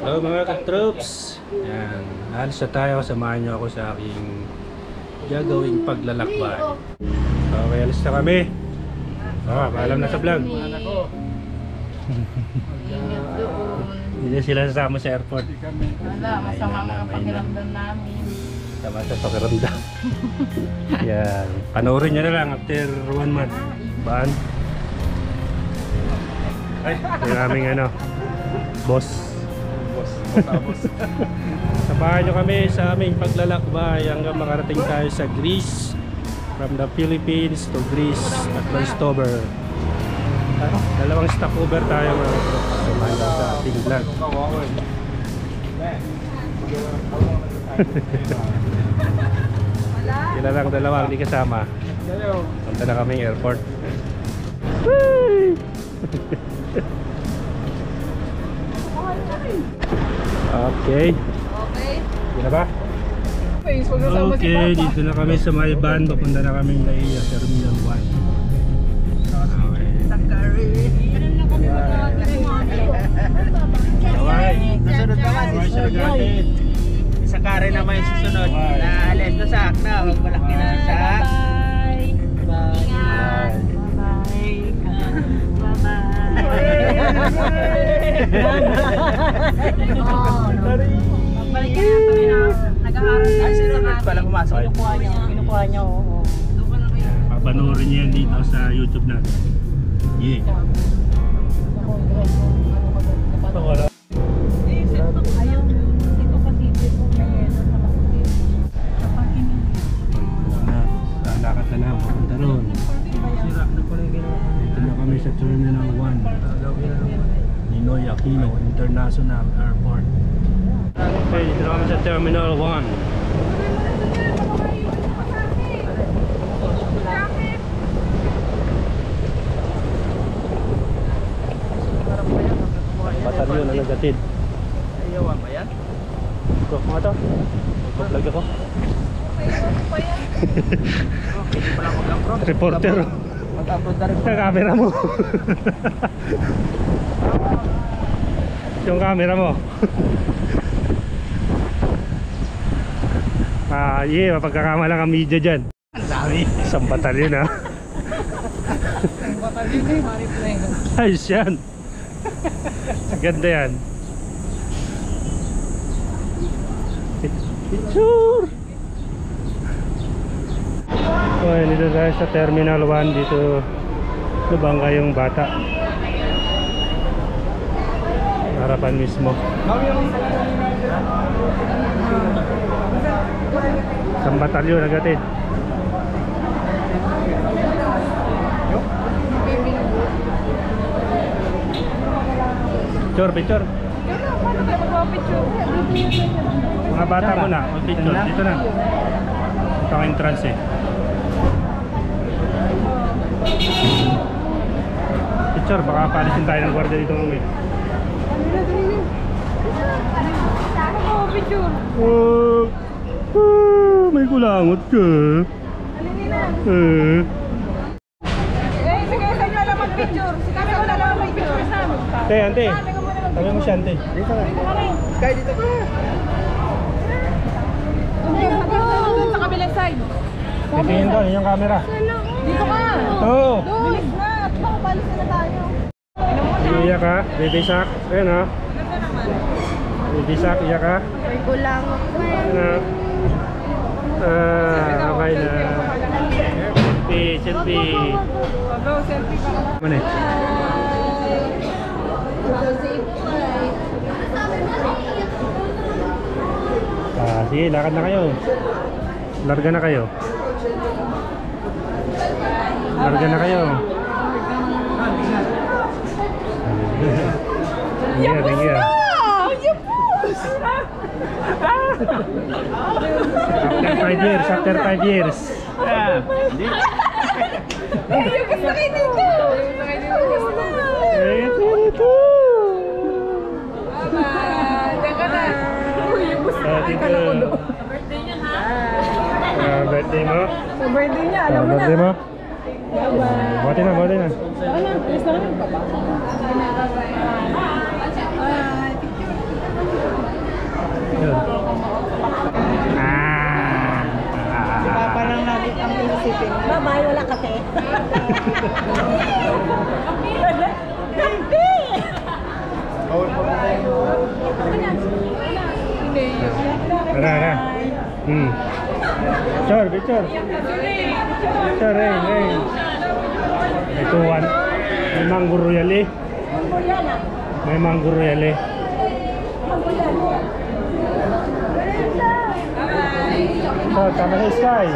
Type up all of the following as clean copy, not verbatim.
Hello mga ka-troops. Yan, alis na tayo. Samahan nyo ako sa aking gagawing paglalakbay. Okay, alis na kami. Paalam na sa vlog. Hindi na sila sasama sa airport. Wala, masama mga pakiramdam namin. Sama sa pakiramdam. Yan, panoorin nyo na lang after 1 month. Baan? Ay, yung aming boss. Sabahan nyo kami sa aming paglalakbay hanggang makarating tayo sa Greece. From the Philippines to Greece at Westover. Dalawang stopover tayo mga samahan sa ating vlog. Sila lang dalawa hindi kasama. Punta na kaming airport. Okay. Gila ba? Okay, dito na kami sa may van. Papunta na kami ng Laia Terminal 1. Okay. Susunod naman, susunod natin. Isa kare naman yung susunod. Naalis na sak na, huwag malaki na si sak. Bye. Balik ka na nag-aaral. Ay, sinunod pala pumasok. Kinukuha niya, oo. Papanoorin niyo yan dito sa YouTube natin. Yeah. Lakad na lang, papunta ron. Dito na kami sa Terminal 1 Ninoy Aquino International Airport. Okay, dito na kami sa Terminal 1. Batalyon na nagatid. Ayawan ba yan? Ito, mga to. Mag-vlog ako. Hindi pala mag-upload. Reporter. Mag-upload na rin. Yung camera mo. Yung camera mo. Yeah, mapagkakamalang ang media dyan. Ang dami. Isang batalyon ha. Ang batalyon eh, Mariplay. Ayos yan. Ganda yan. Picture. Okay, dito tayo sa Terminal 1. Dito lubangga yung bata. Harapan mismo. Isang batalyon nagatid. Picture. Mga bata mo na, picture. Dito na. Ito ang entrance eh. Picture, baka palisin tayo ng gwardiya dito ng may kulangot ka. Sige, sa inyo lang mag-picture. Kami ko na lang mag-picture sa amin. Ante. Sabi mo siya, ante. Dito na. Sky, dito ka. Doon sa kabilang side. Titingin doon, yung camera. Dito ka. Oo. Bilis na. At baka palis na tayo. Iyak ka, baby Sak. Ayan ha. Baby Sak, iyak ka. May kulangot na yan. Ayan ha. Okay na. Selfie. Go, selfie ka. Muna eh. Sige, lakad na kayo. Larga na kayo. Larga na kayo. Thank you. After 5 years. Hindi. Yung gusto kayo dito. Teka na. Yung gusto kayo. Birthday niya ha? Birthday mo? Sa birthday niya, alam mo na. Birthday mo? Bye-bye. Buti na, buti na. Saka na, please na kami. Bye-bye. Tara. Picture. Picture, hey. Ito one. May mango royale. May mango royale. So, tama sa sky.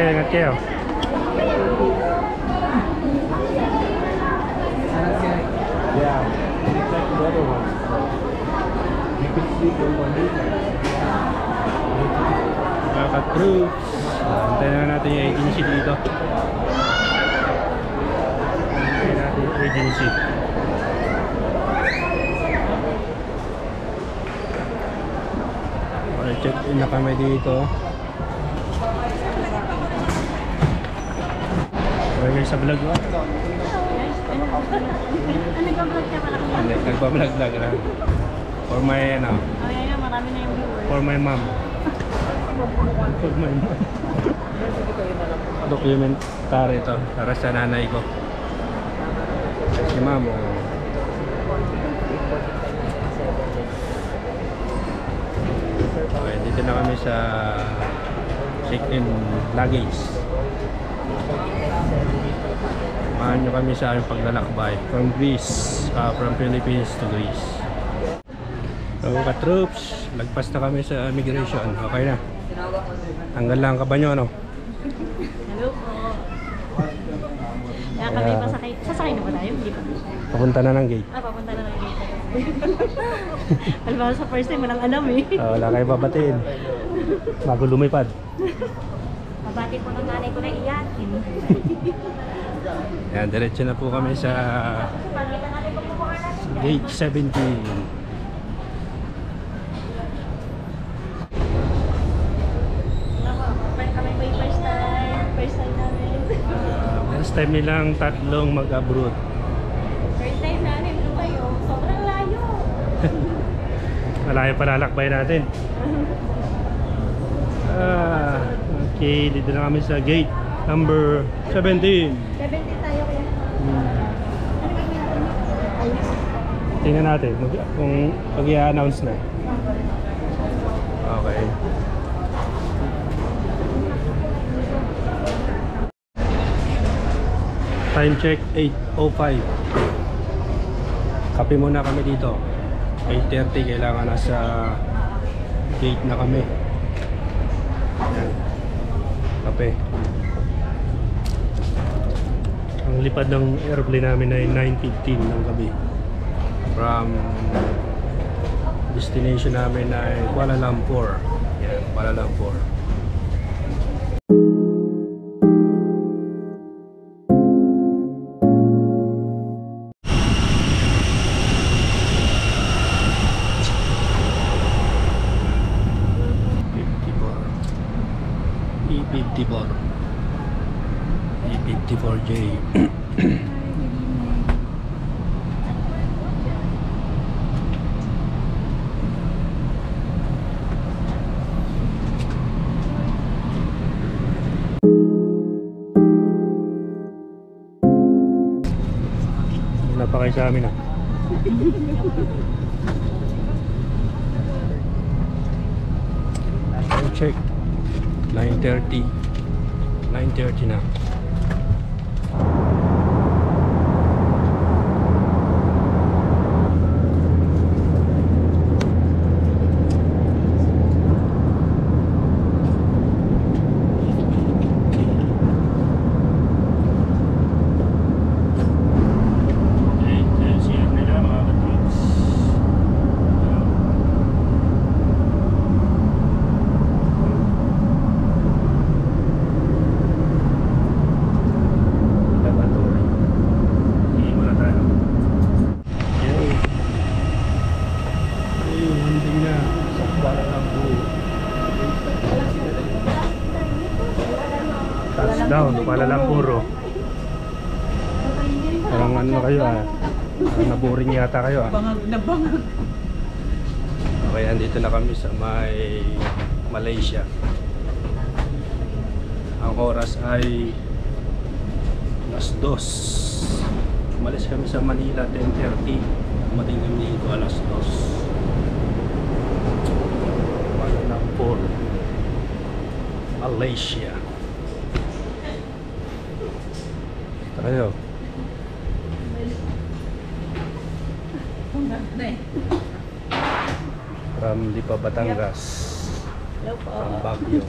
Ingat kayo. Yeah, it's like the other one. You could sleep on one day. Mga ka-troops, antayin na natin yung agency dito. Antayin natin yung agency. Okay, check in na kami dito. Okay guys, sa vlog mo? Nag-vlog ka pala. Hindi, nagpa-vlog lang. For my, Marami na yung viewers. for my mom. For my mom. Documentary ito, para sa nanay ko. Si mom, Okay, dito na kami sa check-in luggage. Samahan nyo kami sa aming paglalakbay from Greece, from Philippines to Greece. So ka-troops, lagpas na kami sa immigration. Okay na. Tanggal lang ka ba nyo, ano? Hello po. Kaya kami pasakay. Sasakay na ba tayo? Hindi pa. Papunta na ng gate. Papunta na lang dito. Alam sa first time, walang alam eh. Wala kayo babatiin. Bago lumipad. Mabati po ng nanay ko na iyakin. Yan, diretso na po kami sa gate 17. Kami po yung first time. First time namin. First time nilang tatlong mag-abroad. First time namin ito kayo. Sobrang layo. Malayo pa lalakbay natin. Okay, dito na kami sa gate number 17. 70 tayo kaya. Tingnan natin kung pag-i-announce na. Okay. Time check 8:05. Kape muna kami dito. 8:30 kailangan nasa gate na kami. Ayan. Kape. Ang lipad ng airplane namin ay 9:15 ng gabi. From destination namin ay Kuala Lumpur. Yan, Kuala Lumpur. E54J. Wala pa kayo sa amin ah. Check 9:30 na. Touchdown, Kuala Lumpur. Parang ano kayo ah. Parang naboring yata kayo ah. Bangag na bangag. Okay, andito na kami sa may Malaysia. Ang oras ay alas 2. Umalis kami sa Manila 10:30. Dumating kami dito alas 2. Kuala Lumpur, Malaysia. Tayo. From Lipa, Batangas. From Baguio.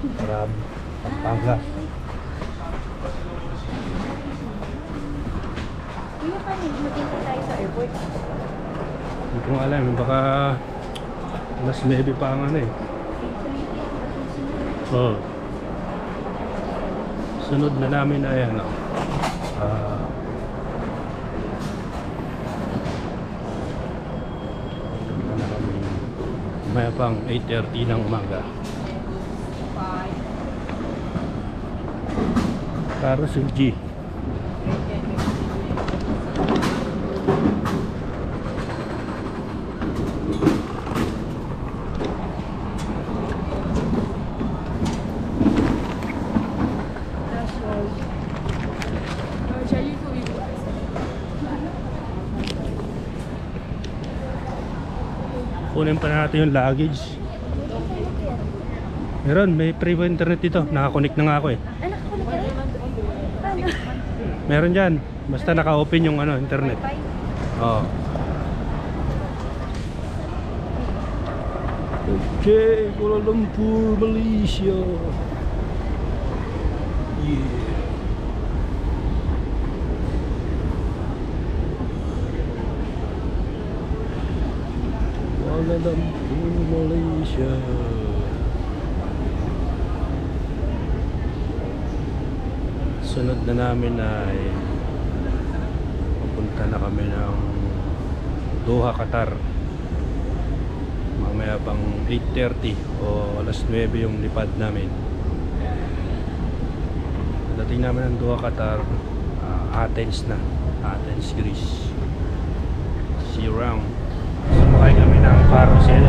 From Pampanga. Kuya, paano mag-intay tayo sa airport? Hindi ko alam, baka mas maybe pa ang ano eh. Oh. Sunod na namin ay ano. Maya pang 8:30 ng umaga. Carousel G. Kunin pa natin yung luggage. Meron, may free internet dito. Nakakonect na nga ako eh. Anak ko na kayo? Paano? Meron dyan. Basta naka-open yung ano, internet. Oo. Okay, Kuala Lumpur, Malaysia. Yeah. Kuala Lumpur, Malaysia. Sunod na namin ay pupunta na kami ng Doha, Qatar. Mamaya pang 8:30 o alas 9 yung lipad namin. Dating namin ng Doha, Qatar, Athens na. Athens, Greece. See you around. Sumakay kami ng carousel.